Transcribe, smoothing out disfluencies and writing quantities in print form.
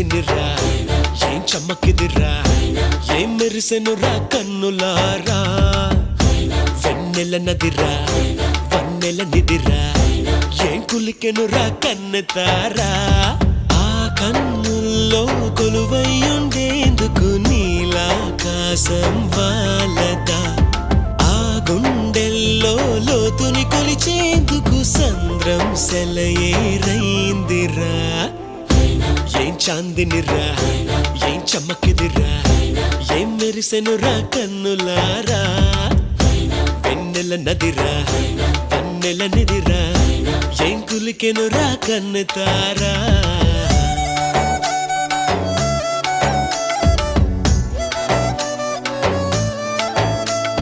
చాందినిరా ఏం చమ్మకిదిరా ఏం మెరిసెనురా కన్నులారా వెన్నెల నదిరా వన్నెల నిదిరా ఏం కులికెనురా కన్నెతారా ఆ కన్నుల్లో కొలువయ్యుండేందుకు నీలాకాశం వాలదా ఆ గుండెల్లో లోతుని కొలిచేందుకు సంద్రం సెలయేరైందిరా ఏం చాందినిరా ఏం చమ్మకిదిరా ఏం మెరిసెనురా కన్నులారా వెన్నెల నదిరా వన్నెల నిదిరా ఏం కులికెనురా కన్నెతారా